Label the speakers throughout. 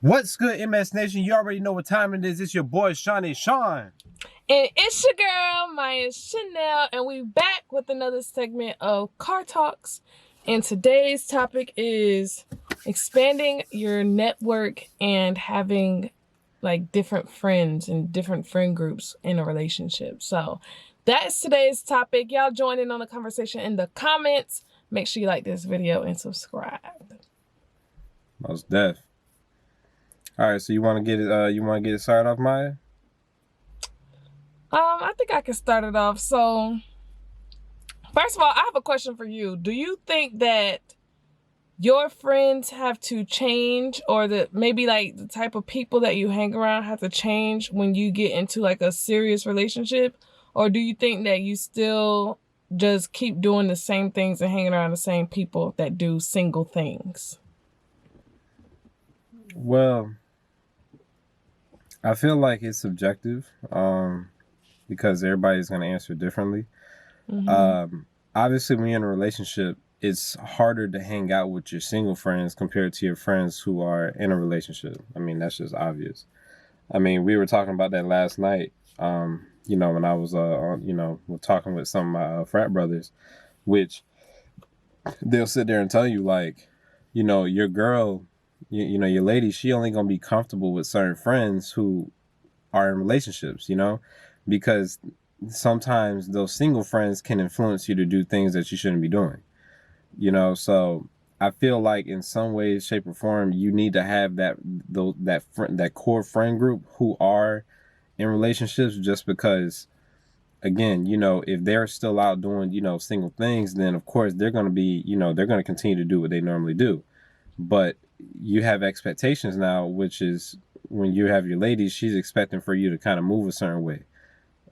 Speaker 1: What's good, MS Nation? You already know what time it is. It's your boy, Shawn.
Speaker 2: And it's your girl, Maiah Chanel, and we back with another segment of Car Talks. And today's topic is expanding your network and having like different friends and different friend groups in a relationship. So that's today's topic. Y'all join in on the conversation in the comments. Make sure you like this video and subscribe.
Speaker 1: Most def. All right, so you want to get it? You want to get it started off, Maiah?
Speaker 2: I think I can start it off. So, first of all, I have a question for you. Do you think that your friends have to change, or that maybe like the type of people that you hang around have to change when you get into like a serious relationship? Or do you think that you still just keep doing the same things and hanging around the same people that do single things?
Speaker 1: Well, I feel like it's subjective because everybody's going to answer differently. Obviously, when you're in a relationship, it's harder to hang out with your single friends compared to your friends who are in a relationship. I mean, that's just obvious. I mean, we were talking about that last night, you know, when I was, talking with some of my frat brothers, which they'll sit there and tell you, like, you know, your girl, you know, your lady, she only going to be comfortable with certain friends who are in relationships, you know, because sometimes those single friends can influence you to do things that you shouldn't be doing, you know. So I feel like in some way, shape, or form, you need to have that core friend group who are in relationships, just because, again, you know, if they're still out doing, you know, single things, then of course they're going to be, you know, they're going to continue to do what they normally do. But you have expectations now, which is when you have your lady, she's expecting for you to kind of move a certain way.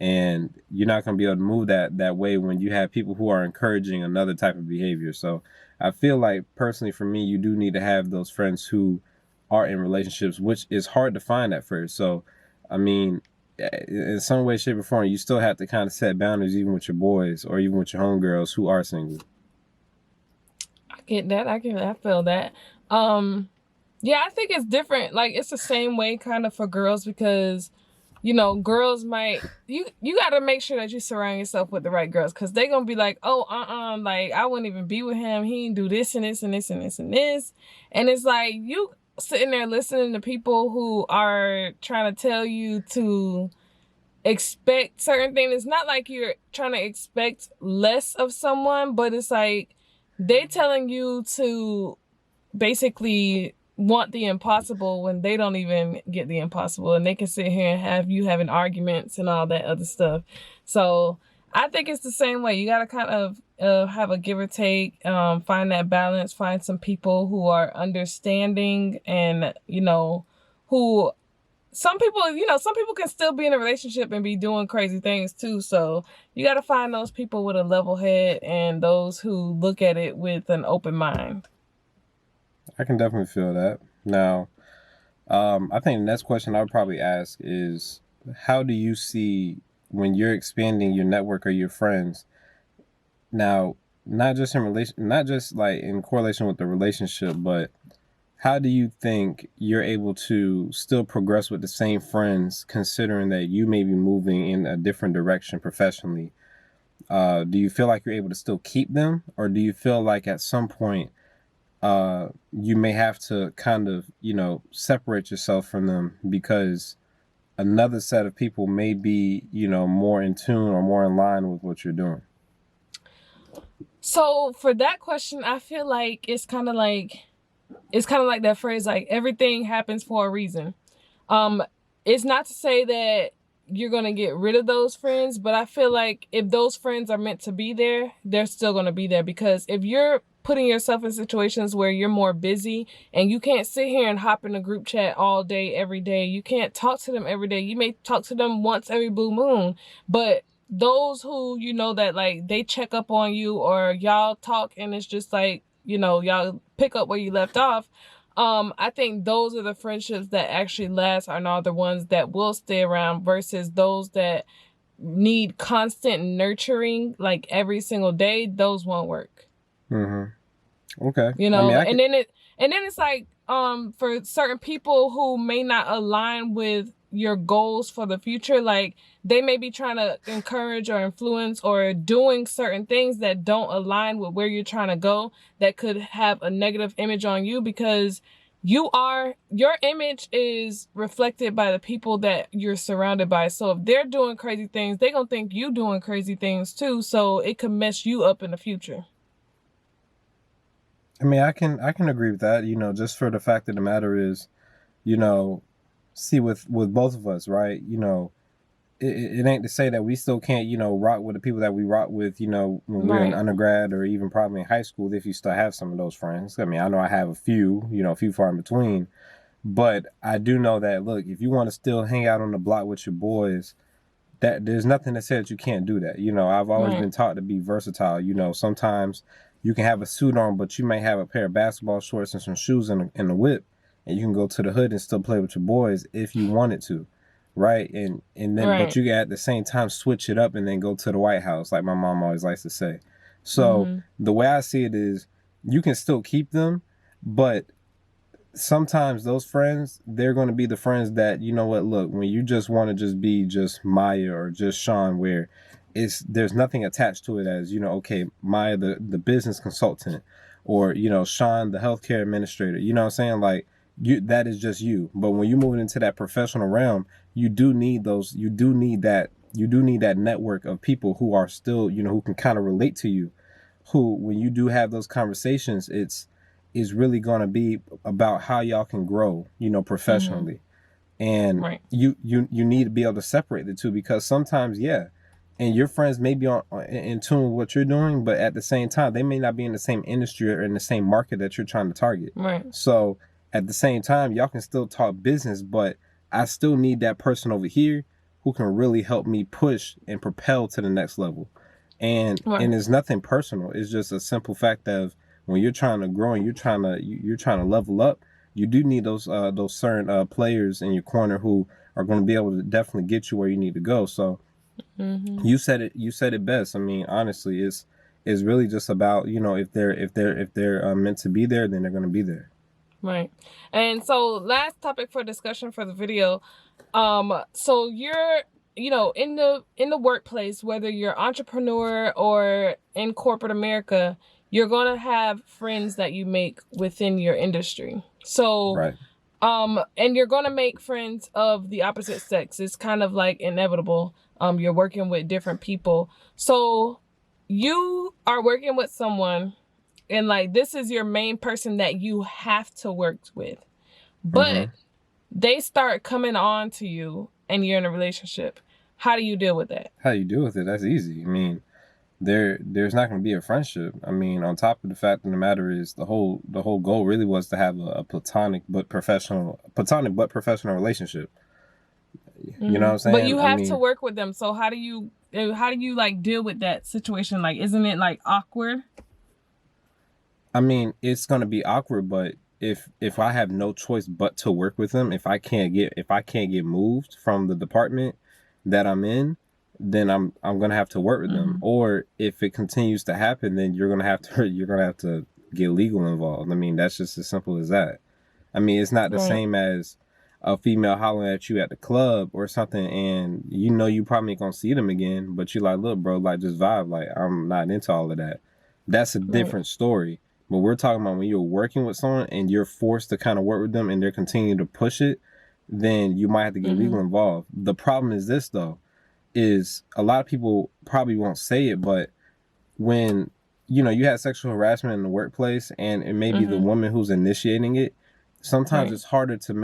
Speaker 1: And you're not going to be able to move that way when you have people who are encouraging another type of behavior. So I feel like, personally, for me, you do need to have those friends who are in relationships, which is hard to find at first. So, I mean, in some way, shape, or form, you still have to kind of set boundaries, even with your boys or even with your homegirls who are single.
Speaker 2: I get that. I feel that. Yeah, I think it's different. Like, it's the same way kind of for girls, because, you know, girls might, you got to make sure that you surround yourself with the right girls, because they're going to be like, oh, like, I wouldn't even be with him. He didn't do this and this and this and this and this. And it's like, you sitting there listening to people who are trying to tell you to expect certain things. It's not like you're trying to expect less of someone, but it's like they telling you to basically want the impossible when they don't even get the impossible, and they can sit here and have you having arguments and all that other stuff. So I think it's the same way. You got to kind of have a give or take, find that balance, find some people who are understanding, and, you know, who some people can still be in a relationship and be doing crazy things too. So you got to find those people with a level head and those who look at it with an open mind.
Speaker 1: I can definitely feel that. Now, I think the next question I would probably ask is, how do you see, when you're expanding your network or your friends, now, not just like in correlation with the relationship, but how do you think you're able to still progress with the same friends, considering that you may be moving in a different direction professionally? Do you feel like you're able to still keep them, or do you feel like at some point you may have to kind of, you know, separate yourself from them because another set of people may be, you know, more in tune or more in line with what you're doing?
Speaker 2: So for that question, I feel like it's kind of like that phrase, like, everything happens for a reason. It's not to say that you're going to get rid of those friends, but I feel like if those friends are meant to be there, they're still going to be there. Because if you're putting yourself in situations where you're more busy and you can't sit here and hop in a group chat all day, every day, you can't talk to them every day. You may talk to them once every blue moon, but those who, you know, that like they check up on you, or y'all talk and it's just like, you know, y'all pick up where you left off. I think those are the friendships that actually last and are the ones that will stay around, versus those that need constant nurturing like every single day. Those won't work.
Speaker 1: Okay.
Speaker 2: You
Speaker 1: I
Speaker 2: know,
Speaker 1: mean, I
Speaker 2: and
Speaker 1: could.
Speaker 2: then it's like for certain people who may not align with your goals for the future, like they may be trying to encourage or influence or doing certain things that don't align with where you're trying to go, that could have a negative image on you, because your image is reflected by the people that you're surrounded by. So if they're doing crazy things, they're gonna think you doing crazy things too, so it could mess you up in the future.
Speaker 1: I mean, I can agree with that. You know, just for the fact of the matter is, you know, see with both of us, right? You know, it ain't to say that we still can't, you know, rock with the people that we rock with, you know, when we're in
Speaker 2: Right.
Speaker 1: undergrad or even probably in high school, if you still have some of those friends. I mean, I know I have a few, you know, a few far in between, but I do know that, look, if you want to still hang out on the block with your boys, that there's nothing that says you can't do that. You know, I've always
Speaker 2: Right.
Speaker 1: been taught to be versatile. You know, sometimes you can have a suit on, but you may have a pair of basketball shorts and some shoes and a whip, and you can go to the hood and still play with your boys if you wanted to, right? And then, but
Speaker 2: Right.
Speaker 1: you can at the same time switch it up and then go to the White House, like my mom always likes to say. So
Speaker 2: Mhm.
Speaker 1: the way I see it is, you can still keep them, but sometimes those friends, they're going to be the friends that, you know what, look, when you just want to just be just Maiah or just Shawn, where there's nothing attached to it, as, you know, okay, Maiah the business consultant, or, you know, Shawn the healthcare administrator, you know what I'm saying, like, that is just you. But when you move into that professional realm, you do need that network of people who are still, you know, who can kind of relate to you, who, when you do have those conversations, it's is really going to be about how y'all can grow, you know,
Speaker 2: Mhm.
Speaker 1: professionally. And
Speaker 2: Right.
Speaker 1: you need to be able to separate the two, because sometimes, yeah, and your friends may be in tune with what you're doing, but at the same time, they may not be in the same industry or in the same market that you're trying to target.
Speaker 2: Right.
Speaker 1: So at the same time, y'all can still talk business, but I still need that person over here who can really help me push and propel to the next level. And
Speaker 2: Right.
Speaker 1: it's nothing personal. It's just a simple fact of, when you're trying to grow and you're trying to level up, you do need those certain players in your corner who are going to be able to definitely get you where you need to go. So
Speaker 2: Mhm.
Speaker 1: you said it best. I mean, honestly, it's really just about, you know, if they're meant to be there, then they're going to be there.
Speaker 2: Right. And so last topic for discussion for the video. So you're, you know, in the workplace, whether you're entrepreneur or in corporate America, you're gonna have friends that you make within your industry. So
Speaker 1: Right.
Speaker 2: and you're gonna make friends of the opposite sex. It's kind of like inevitable. You're working with different people. So you are working with someone, and like this is your main person that you have to work with.
Speaker 1: Mm-hmm.
Speaker 2: But they start coming on to you and you're in a relationship. How do you deal with that?
Speaker 1: How you deal with it? That's easy. I mean, there's not going to be a friendship. I mean, on top of the fact of the matter is, the whole goal really was to have a platonic but professional relationship. You know what I'm
Speaker 2: But
Speaker 1: saying?
Speaker 2: you
Speaker 1: I
Speaker 2: have to
Speaker 1: mean,
Speaker 2: work with them. So how do you like deal with that situation? Like, isn't it like awkward?
Speaker 1: it's gonna be awkward, but if I have no choice but to work with them, if I can't get moved from the department that I'm in, then I'm gonna have to work with them.
Speaker 2: Mm-hmm.
Speaker 1: Or if it continues to happen, then you're gonna have to get legal involved. I mean, that's just as simple as that. I mean, it's not the
Speaker 2: Right.
Speaker 1: same as a female hollering at you at the club or something, and you know you probably ain't gonna see them again, but you like, look, bro, like, just vibe. Like, I'm not into all of that. That's a
Speaker 2: Right.
Speaker 1: different story. But we're talking about when you're working with someone and you're forced to kind of work with them and they're continuing to push it, then you might have to get
Speaker 2: Mm-hmm.
Speaker 1: legal involved. The problem is this, though, is a lot of people probably won't say it, but when, you know, you have sexual harassment in the workplace and it may be the
Speaker 2: Mm-hmm.
Speaker 1: woman who's initiating it, sometimes
Speaker 2: Right.
Speaker 1: it's harder to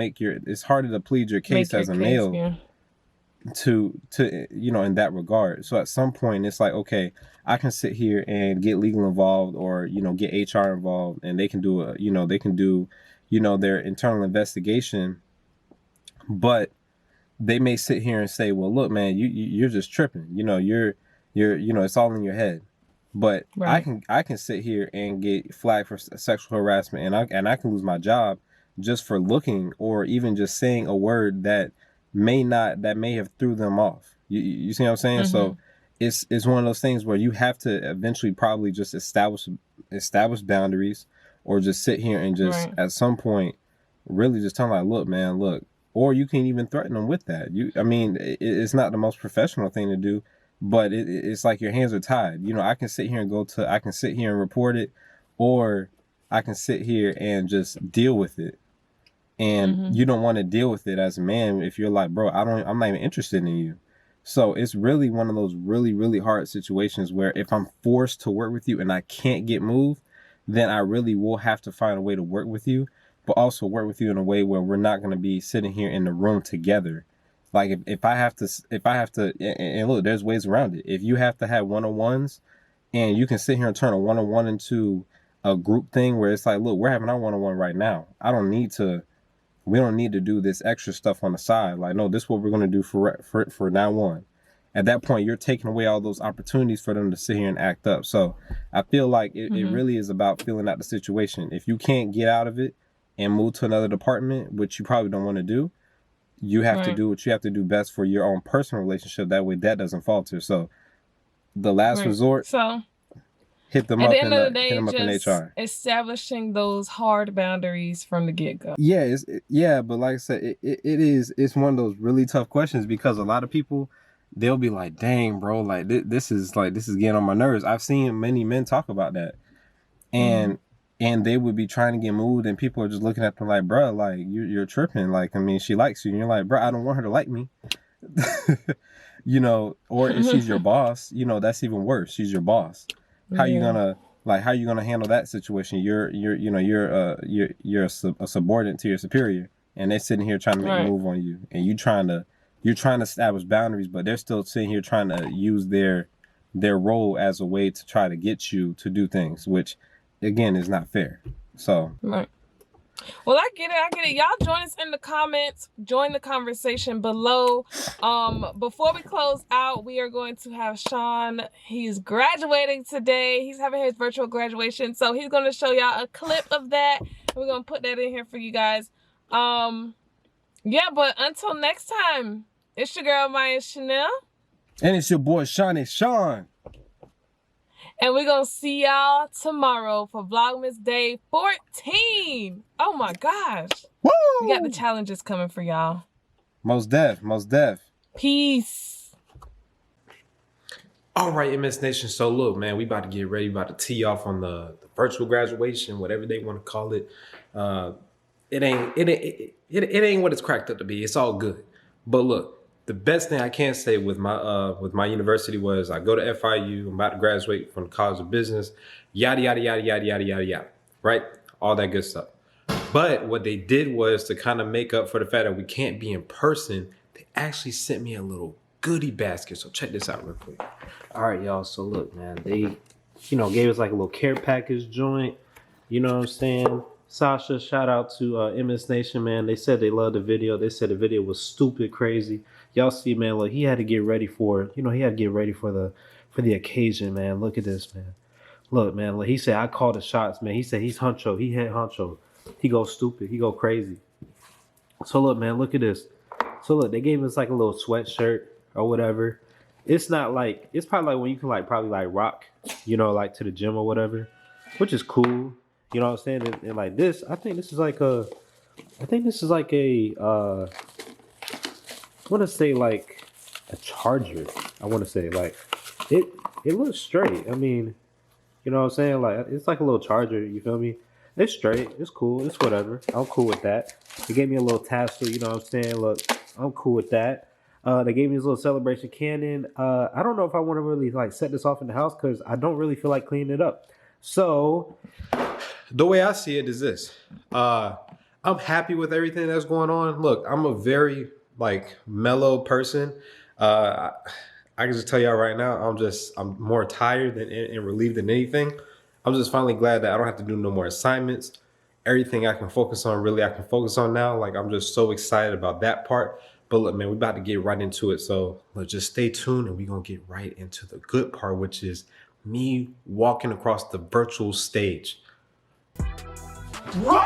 Speaker 1: plead your case
Speaker 2: Make your
Speaker 1: as a
Speaker 2: case,
Speaker 1: male
Speaker 2: yeah.
Speaker 1: to you know, in that regard. So at some point it's like, okay, I can sit here and get legal involved, or, you know, get HR involved, and they can do their internal investigation. But they may sit here and say, well, look, man, you're just tripping, it's all in your head. But I
Speaker 2: Right.
Speaker 1: can I can sit here and get flagged for sexual harassment, and I can lose my job just for looking, or even just saying a word that may have threw them off. You see what I'm saying?
Speaker 2: Mm-hmm.
Speaker 1: So it's one of those things where you have to eventually probably just establish boundaries, or just sit here and just at some point really just tell them like, look, man, look. Or you can even threaten them with that. I mean, it's not the most professional thing to do, but it's like your hands are tied. You know, I can sit here and report it, or I can sit here and just deal with it. And you don't want to deal with it as a man if you're like, bro, I'm not even interested in you. So it's really one of those really, really hard situations where if I'm forced to work with you and I can't get moved, then I really will have to find a way to work with you, but also work with you in a way where we're not going to be sitting here in the room together. Like if I have to, and look, there's ways around it. If you have to have one-on-ones and you can sit here and turn a one-on-one into a group thing where it's like, look, we're having our one-on-one right now. We don't need to do this extra stuff on the side. Like, no, this is what we're going to do for now on. At that point, you're taking away all those opportunities for them to sit here and act up. So I feel like it really is about feeling out the situation. If you can't get out of it and move to another department, which you probably don't want to do, you have to do what you have to do best for your own personal relationship. That way that doesn't falter. So the last resort,
Speaker 2: so
Speaker 1: hit them
Speaker 2: at
Speaker 1: up
Speaker 2: the end of the day,
Speaker 1: in HR.
Speaker 2: Establishing those hard boundaries from the get-go.
Speaker 1: Yeah, but like I said, it's one of those really tough questions because a lot of people, they'll be like, dang, bro, like this is getting on my nerves. I've seen many men talk about that. And they would be trying to get moved and people are just looking at them like, bro, like you're tripping. Like, I mean, she likes you. And you're like, bro, I don't want her to like me. You know, or if she's your boss, you know, that's even worse. She's your boss. How you gonna handle that situation? You're a subordinate to your superior, and they're sitting here trying to make a move on you, and you're trying to establish boundaries, but they're still sitting here trying to use their role as a way to try to get you to do things, which again is not fair. So
Speaker 2: well, I get it. Y'all join us in the comments. Join the conversation below. Before we close out, we are going to have Shawn. He's graduating today. He's having his virtual graduation. So he's going to show y'all a clip of that. We're going to put that in here for you guys. Yeah, but until next time, it's your girl, Maiah Chanel.
Speaker 1: And it's your boy, Shawn.
Speaker 2: And we're going to see y'all tomorrow for Vlogmas Day 14. Oh, my gosh.
Speaker 1: Woo!
Speaker 2: We got the challenges coming for y'all.
Speaker 1: Most def.
Speaker 2: Peace.
Speaker 1: All right, MS Nation. So, look, man, we about to get ready. We about to tee off on the virtual graduation, whatever they want to call it. It ain't what it's cracked up to be. It's all good. But, look. The best thing I can say with my university was I go to FIU. I'm about to graduate from the College of Business. Yada, yada, yada, yada, yada, yada, yada. Right? All that good stuff. But what they did was to kind of make up for the fact that we can't be in person, they actually sent me a little goodie basket. So check this out real quick. All right, y'all. So look, man, they, gave us like a little care package joint. You know what I'm saying? Sasha, shout out to MS Nation, man. They said they loved the video. They said the video was stupid crazy. Y'all see, man, look, he had to get ready for it. He had to get ready for the occasion, man. Look at this, man. Look, man, look, he said, I called the shots, man. He said he's honcho. He head honcho. He go stupid. He go crazy. So look, man, look at this. So look, they gave us like a little sweatshirt or whatever. It's not like, it's probably like when you can like probably like rock, like to the gym or whatever, which is cool. You know what I'm saying? And like this, I think this is like a, I want to say like a charger. I want to say like it looks straight. I mean, you know what I'm saying? Like it's like a little charger. You feel me? It's straight. It's cool. It's whatever. I'm cool with that. They gave me a little tassel. You know what I'm saying? Look, I'm cool with that. They gave me this little celebration cannon. I don't know if I want to really like set this off in the house because I don't really feel like cleaning it up. So the way I see it is this. I'm happy with everything that's going on. Look, I'm a very like mellow person. I can just tell y'all right now, I'm more tired and relieved than anything. I'm just finally glad that I don't have to do no more assignments. Everything I can focus on, really, I can focus on now. Like, I'm just so excited about that part. But look, man, we're about to get right into it. So let's just stay tuned and we're going to get right into the good part, which is me walking across the virtual stage. Whoa!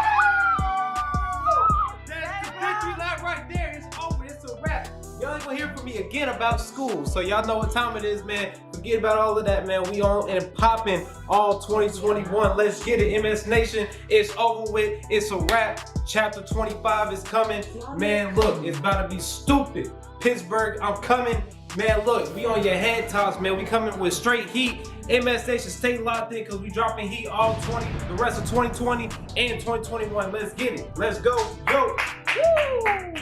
Speaker 1: That's the victory lap right there. It's over. It's a wrap. Y'all ain't gonna hear from me again about school. So y'all know what time it is, man. forget about all of that, man. We on and popping all 2021. Let's get it. MS Nation, it's over with. It's a wrap. Chapter 25 is coming. Man, look, it's about to be stupid. Pittsburgh, I'm coming. Man, look, we on your head tops, man. We coming with straight heat. MS Nation, stay locked in because we dropping heat all the rest of 2020 and 2021. Let's get it. Let's go. Yo. Woo!